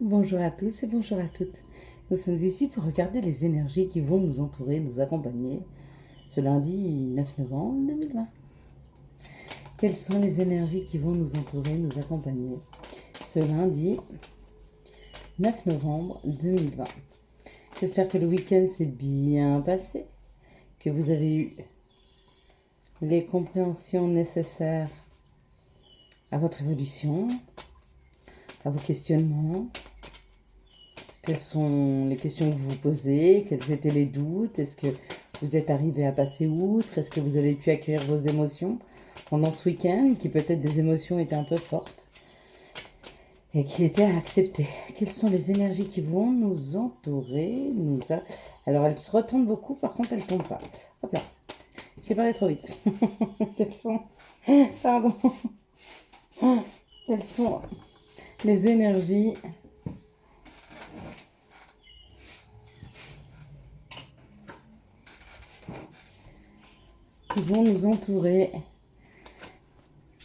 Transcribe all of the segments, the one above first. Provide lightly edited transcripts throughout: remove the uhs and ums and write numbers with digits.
Bonjour à tous et bonjour à toutes. Nous sommes ici pour regarder les énergies qui vont nous entourer, nous accompagner ce lundi 9 novembre 2020. Quelles sont les énergies qui vont nous entourer, nous accompagner ce lundi 9 novembre 2020? J'espère que le week-end s'est bien passé, que vous avez eu les compréhensions nécessaires à votre évolution, à vos questionnements. Quelles sont les questions que vous vous posez? Quels étaient les doutes? Est-ce que vous êtes arrivé à passer outre? Est-ce que vous avez pu accueillir vos émotions pendant ce week-end, qui peut-être des émotions étaient un peu fortes et qui étaient à accepter? Quelles sont les énergies qui vont nous entourer? Alors elles se retournent beaucoup, par contre elles ne tombent pas. Hop là, j'ai parlé trop vite. Quelles sont... Pardon. Quelles sont les énergies qui vont nous entourer,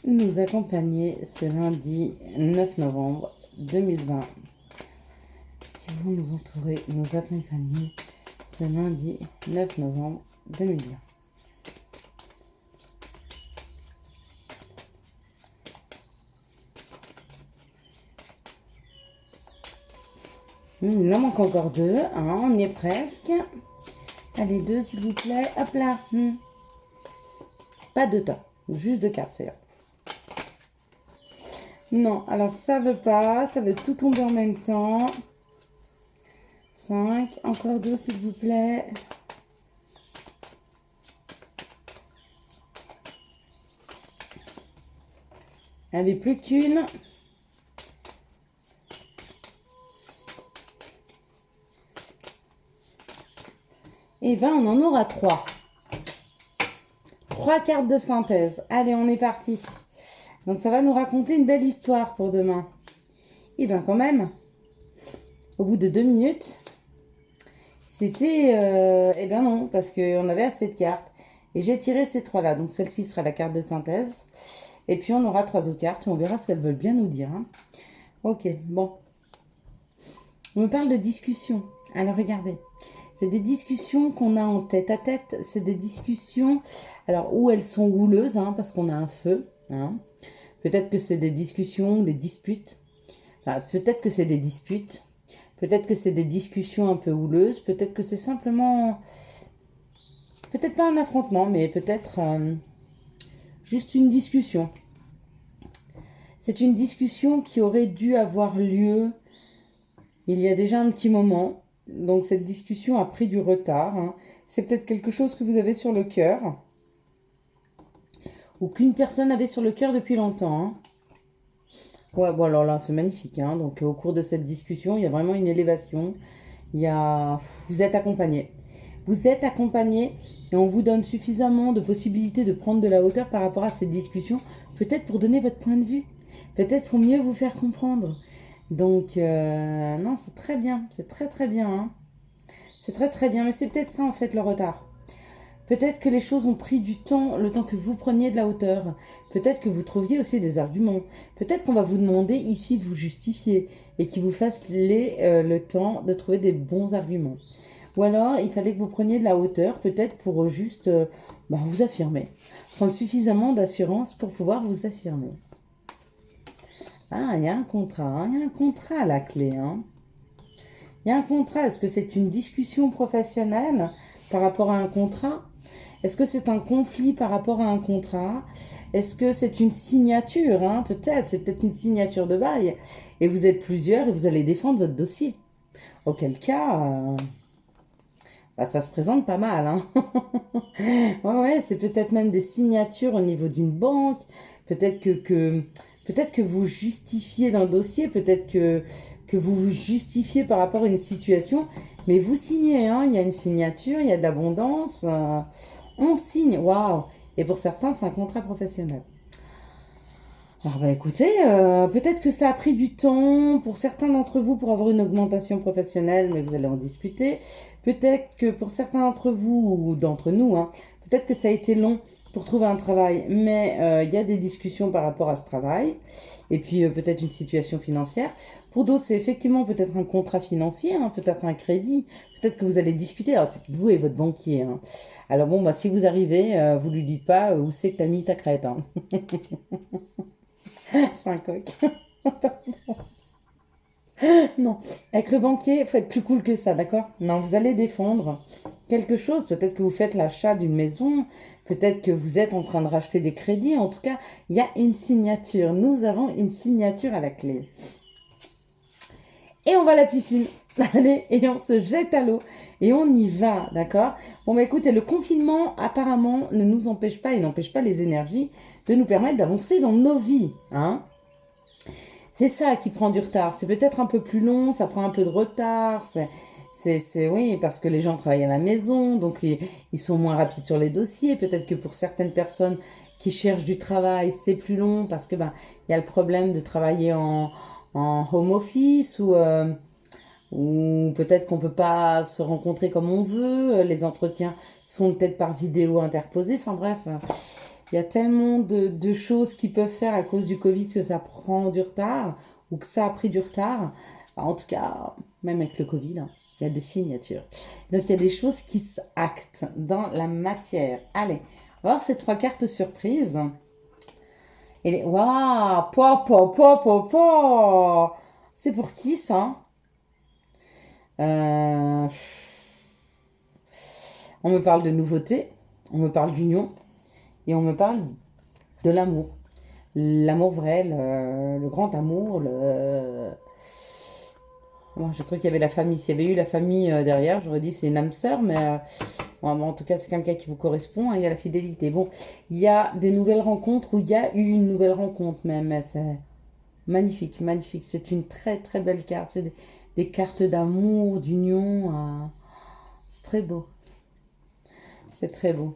nous accompagner ce lundi 9 novembre 2020, qui vont nous entourer, nous accompagner ce lundi 9 novembre 2020. Il en manque encore deux, on y est presque. Allez, deux s'il vous plaît, hop là. Pas de temps, juste deux cartes, c'est là. Non, alors ça veut pas, ça veut tout tomber en même temps. 5, encore deux s'il vous plaît. Allez, plus qu'une. Et ben on en aura trois. Trois cartes de synthèse. Allez, on est parti. Donc ça va nous raconter une belle histoire pour demain. Et bien quand même, au bout de 2 minutes, c'était... eh bien non, parce qu'on avait assez de cartes. Et j'ai tiré ces trois-là. Donc celle-ci sera la carte de synthèse. Et puis on aura trois autres cartes et on verra ce qu'elles veulent bien nous dire. Ok, bon. On me parle de discussion. Alors regardez. C'est des discussions qu'on a en tête à tête. C'est des discussions, alors où elles sont houleuses, parce qu'on a un feu. Peut-être que c'est des discussions, des disputes. Enfin, peut-être que c'est des disputes. Peut-être que c'est des discussions un peu houleuses. Peut-être que c'est simplement, peut-être pas un affrontement, mais peut-être juste une discussion. C'est une discussion qui aurait dû avoir lieu il y a déjà un petit moment. Donc cette discussion a pris du retard. C'est peut-être quelque chose que vous avez sur le cœur. Ou qu'une personne avait sur le cœur depuis longtemps. Ouais, bon alors là, c'est magnifique. Donc au cours de cette discussion, il y a vraiment une élévation. Vous êtes accompagné. Vous êtes accompagné et on vous donne suffisamment de possibilités de prendre de la hauteur par rapport à cette discussion. Peut-être pour donner votre point de vue. Peut-être pour mieux vous faire comprendre. Donc, non, c'est très bien. C'est très très bien. C'est très très bien. Mais c'est peut-être ça en fait le retard. Peut-être que les choses ont pris du temps, le temps que vous preniez de la hauteur. Peut-être que vous trouviez aussi des arguments. Peut-être qu'on va vous demander ici de vous justifier et qu'il vous fasse le temps de trouver des bons arguments. Ou alors, il fallait que vous preniez de la hauteur, peut-être pour juste vous affirmer. Prendre suffisamment d'assurance pour pouvoir vous affirmer. Ah, il y a un contrat. Il y a un contrat à la clé. Il y a un contrat. Est-ce que c'est une discussion professionnelle par rapport à un contrat? Est-ce que c'est un conflit par rapport à un contrat? Est-ce que c'est une signature? Peut-être, c'est peut-être une signature de bail. Et vous êtes plusieurs et vous allez défendre votre dossier. Auquel cas, ça se présente pas mal. Ouais, c'est peut-être même des signatures au niveau d'une banque. Peut-être que vous justifiez d'un dossier. Peut-être que vous vous justifiez par rapport à une situation. Mais vous signez, il y a une signature, il y a de l'abondance. On signe, waouh! Et pour certains, c'est un contrat professionnel. Alors écoutez, peut-être que ça a pris du temps pour certains d'entre vous pour avoir une augmentation professionnelle, mais vous allez en discuter. Peut-être que pour certains d'entre vous ou d'entre nous, peut-être que ça a été long pour trouver un travail, mais il y a des discussions par rapport à ce travail. Et puis peut-être une situation financière. Pour d'autres, c'est effectivement peut-être un contrat financier, hein, peut-être un crédit, peut-être que vous allez discuter. Alors, c'est vous et votre banquier. Hein. Alors bon, bah, si vous arrivez, vous lui dites pas où c'est que t'as mis ta crête. Hein. C'est un coq. Non, avec le banquier, il faut être plus cool que ça, d'accord? Non, vous allez défendre quelque chose. Peut-être que vous faites l'achat d'une maison, peut-être que vous êtes en train de racheter des crédits. En tout cas, il y a une signature. Nous avons une signature à la clé. Et on va à la piscine. Allez, et on se jette à l'eau. Et on y va, d'accord? Bon, bah écoutez, le confinement, apparemment, ne nous empêche pas et n'empêche pas les énergies de nous permettre d'avancer dans nos vies, hein? C'est ça qui prend du retard. C'est peut-être un peu plus long, ça prend un peu de retard. Oui, parce que les gens travaillent à la maison, donc ils sont moins rapides sur les dossiers. Peut-être que pour certaines personnes qui cherchent du travail, c'est plus long parce que ben il y a le problème de travailler en home office ou peut-être qu'on peut pas se rencontrer comme on veut. Les entretiens se font peut-être par vidéo interposée. Enfin bref. Il y a tellement de choses qui peuvent faire à cause du Covid que ça prend du retard ou que ça a pris du retard. En tout cas, même avec le Covid, hein, il y a des signatures. Donc, il y a des choses qui s'actent dans la matière. Allez, on va voir ces 3 cartes surprises. Et les... Waouh! C'est pour qui, ça? On me parle de nouveauté, on me parle d'union. Et on me parle de l'amour. L'amour vrai, le grand amour. Moi, je crois qu'il y avait la famille. S'il y avait eu la famille derrière, j'aurais dit c'est une âme sœur, mais bon, en tout cas, c'est quelqu'un qui vous correspond. Hein, il y a la fidélité. Bon, il y a des nouvelles rencontres ou il y a eu une nouvelle rencontre même. C'est magnifique, magnifique. C'est une très, très belle carte. C'est des cartes d'amour, d'union. C'est très beau. C'est très beau.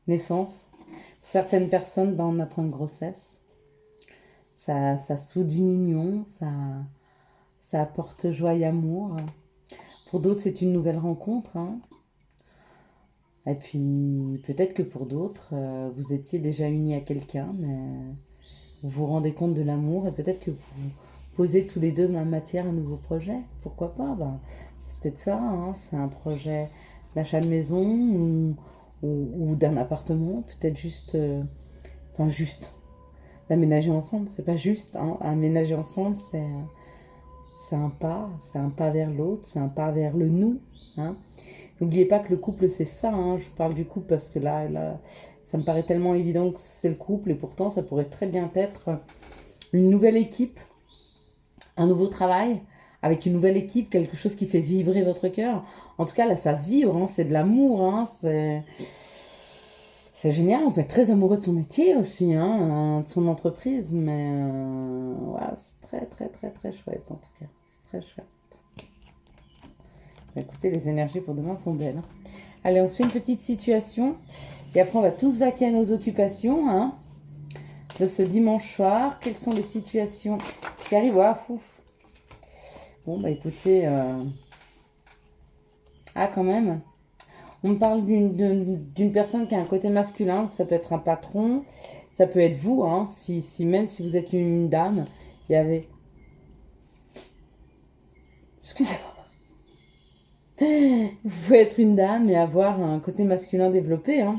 Naissance. Pour certaines personnes, ben, on apprend une grossesse. Ça soude une union, ça apporte joie et amour. Pour d'autres, c'est une nouvelle rencontre. Hein. Et puis, peut-être que pour d'autres, vous étiez déjà unis à quelqu'un, mais vous vous rendez compte de l'amour et peut-être que vous posez tous les deux dans la matière un nouveau projet. Pourquoi pas? Ben, c'est peut-être ça. Hein. C'est un projet d'achat de maison ou d'un appartement, peut-être juste, enfin juste, d'aménager ensemble, c'est pas juste, hein. Aménager ensemble, c'est un pas vers l'autre, c'est un pas vers le nous, hein. N'oubliez pas que le couple, c'est ça, hein. Je parle du couple parce que là, ça me paraît tellement évident que c'est le couple et pourtant, ça pourrait très bien être une nouvelle équipe, un nouveau travail, avec une nouvelle équipe, quelque chose qui fait vibrer votre cœur. En tout cas, là, ça vibre, hein, c'est de l'amour, hein, c'est génial. On peut être très amoureux de son métier aussi, hein, de son entreprise, mais voilà, c'est très, très, très, très chouette, en tout cas. C'est très chouette. Écoutez, les énergies pour demain sont belles. Hein. Allez, on se fait une petite situation, et après, on va tous vaquer à nos occupations, hein, de ce dimanche soir. Quelles sont les situations qui arrivent? Ah, fou. Bon, bah écoutez, quand même, on me parle d'une personne qui a un côté masculin, ça peut être un patron, ça peut être vous, hein, même si vous êtes une dame, il y avait... Excusez-moi. Vous pouvez être une dame et avoir un côté masculin développé, hein.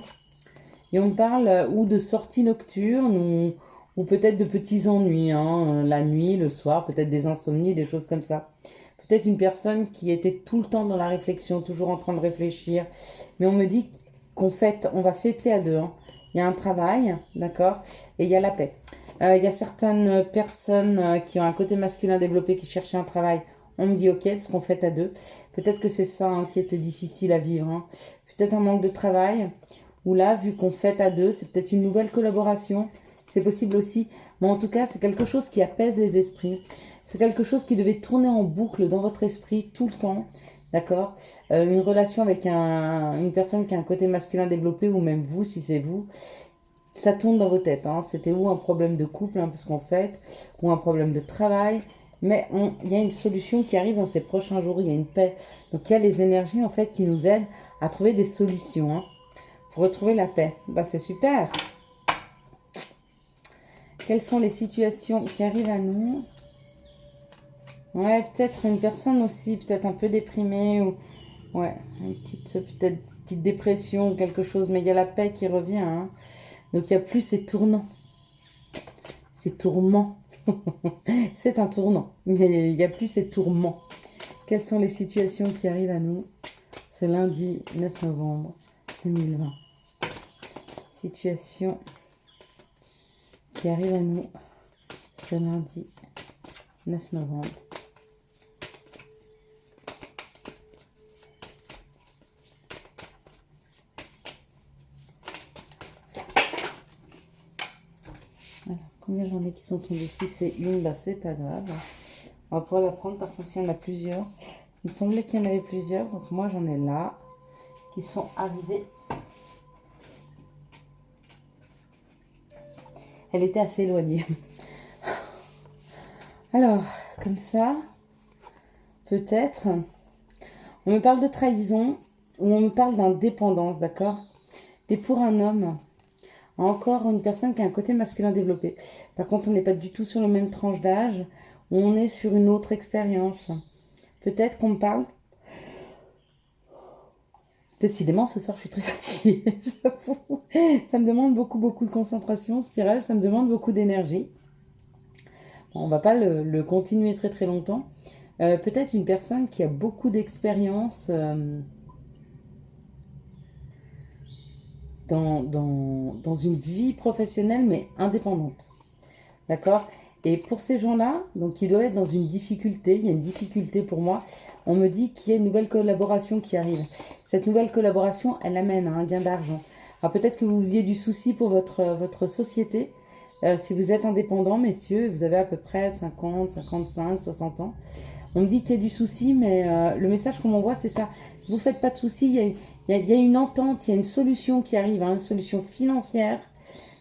Et on me parle ou de sorties nocturnes ou peut-être de petits ennuis, hein, la nuit, le soir, peut-être des insomnies, des choses comme ça. Peut-être une personne qui était tout le temps dans la réflexion, toujours en train de réfléchir. Mais on me dit on va fêter à deux. Hein. Il y a un travail, d'accord, et il y a la paix. Il y a certaines personnes qui ont un côté masculin développé qui cherchent un travail. On me dit ok, parce qu'on fête à deux. Peut-être que c'est ça hein, qui était difficile à vivre. Hein. Peut-être un manque de travail. Ou là, vu qu'on fête à deux, c'est peut-être une nouvelle collaboration. C'est possible aussi. Mais en tout cas, c'est quelque chose qui apaise les esprits. C'est quelque chose qui devait tourner en boucle dans votre esprit tout le temps. D'accord, une relation avec une personne qui a un côté masculin développé, ou même vous, si c'est vous, ça tourne dans vos têtes. Hein. C'était ou un problème de couple, hein, parce qu'on fête, ou un problème de travail. Mais il y a une solution qui arrive dans ces prochains jours. Il y a une paix. Donc il y a les énergies en fait qui nous aident à trouver des solutions. Hein. Pour retrouver la paix. Bah, c'est super. Quelles sont les situations qui arrivent à nous? Ouais, peut-être une personne aussi, peut-être un peu déprimée ou ouais, une petite, peut-être petite dépression ou quelque chose, mais il y a la paix qui revient. Hein. Donc il n'y a plus ces tournants, ces tourments. C'est un tournant, mais il n'y a plus ces tourments. Quelles sont les situations qui arrivent à nous ce lundi 9 novembre 2020? Situation qui arrive à nous ce lundi 9 novembre. Voilà. Combien j'en ai qui sont tombés? Si c'est une, bah c'est pas grave. On va pouvoir la prendre, par contre il y en a plusieurs. Il me semblait qu'il y en avait plusieurs, donc moi j'en ai là qui sont arrivés. Elle était assez éloignée. Alors, comme ça, peut-être, on me parle de trahison ou on me parle d'indépendance, d'accord? Et pour un homme, encore une personne qui a un côté masculin développé. Par contre, on n'est pas du tout sur la même tranche d'âge, on est sur une autre expérience. Peut-être qu'on me parle. Décidément, ce soir, je suis très fatiguée, j'avoue. Ça me demande beaucoup de concentration, ce tirage, ça me demande beaucoup d'énergie. Bon, on va pas le continuer très longtemps. Peut-être une personne qui a beaucoup d'expérience dans une vie professionnelle, mais indépendante. D'accord? Et pour ces gens-là, donc ils doivent être dans une difficulté, il y a une difficulté pour moi, on me dit qu'il y a une nouvelle collaboration qui arrive. Cette nouvelle collaboration, elle amène à un gain d'argent. Alors peut-être que vous ayez du souci pour votre société. Si vous êtes indépendant, messieurs, vous avez à peu près 50, 55, 60 ans. On me dit qu'il y a du souci, mais le message qu'on m'envoie, c'est ça. Vous ne faites pas de souci, il y a une entente, il y a une solution qui arrive, hein, une solution financière.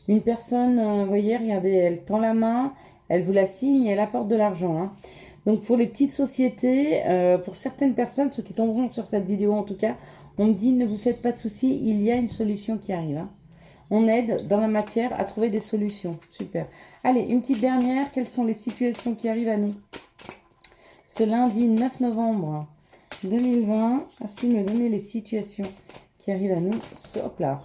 Une personne, vous voyez, regardez, elle tend la main, elle vous la signe et elle apporte de l'argent. Hein. Donc pour les petites sociétés, pour certaines personnes, ceux qui tomberont sur cette vidéo en tout cas, on me dit ne vous faites pas de soucis, il y a une solution qui arrive. Hein. On aide dans la matière à trouver des solutions. Super. Allez, une petite dernière. Quelles sont les situations qui arrivent à nous ce lundi 9 novembre 2020? Merci de me donner les situations qui arrivent à nous. Hop là.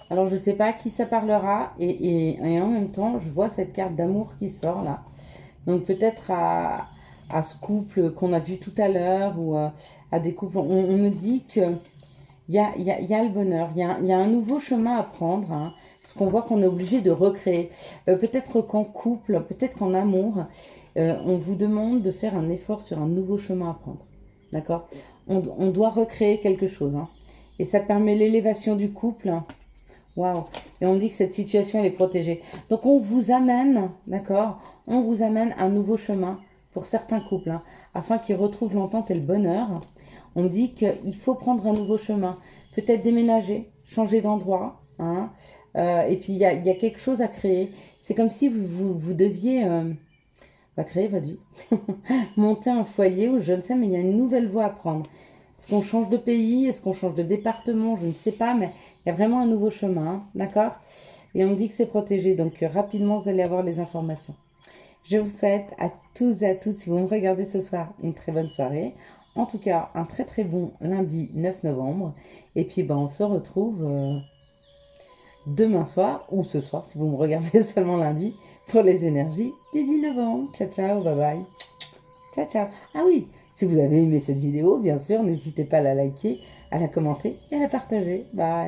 Alors, je ne sais pas à qui ça parlera. Et en même temps, je vois cette carte d'amour qui sort là. Donc, peut-être à ce couple qu'on a vu tout à l'heure ou à des couples. On me dit qu'il y a le bonheur. Il y a un nouveau chemin à prendre. Hein, parce qu'on voit qu'on est obligé de recréer. Peut-être qu'en couple, peut-être qu'en amour, on vous demande de faire un effort sur un nouveau chemin à prendre. D'accord? On doit recréer quelque chose. Hein. Et ça permet l'élévation du couple. Waouh! Et on dit que cette situation, elle est protégée. Donc, on vous amène, d'accord? On vous amène un nouveau chemin pour certains couples, hein, afin qu'ils retrouvent l'entente et le bonheur. On dit qu'il faut prendre un nouveau chemin. Peut-être déménager, changer d'endroit. Hein, et puis, il y a quelque chose à créer. C'est comme si vous deviez créer votre vie. Monter un foyer ou je ne sais, mais il y a une nouvelle voie à prendre. Est-ce qu'on change de pays? Est-ce qu'on change de département? Je ne sais pas, mais il y a vraiment un nouveau chemin, hein, d'accord? Et on me dit que c'est protégé, donc rapidement, vous allez avoir les informations. Je vous souhaite à tous et à toutes, si vous me regardez ce soir, une très bonne soirée. En tout cas, un très bon lundi 9 novembre. Et puis, on se retrouve demain soir, ou ce soir, si vous me regardez seulement lundi, pour les énergies du 10 novembre. Ciao, ciao, bye bye. Ciao, ciao. Ah oui, si vous avez aimé cette vidéo, bien sûr, n'hésitez pas à la liker, à la commenter et à la partager. Bye.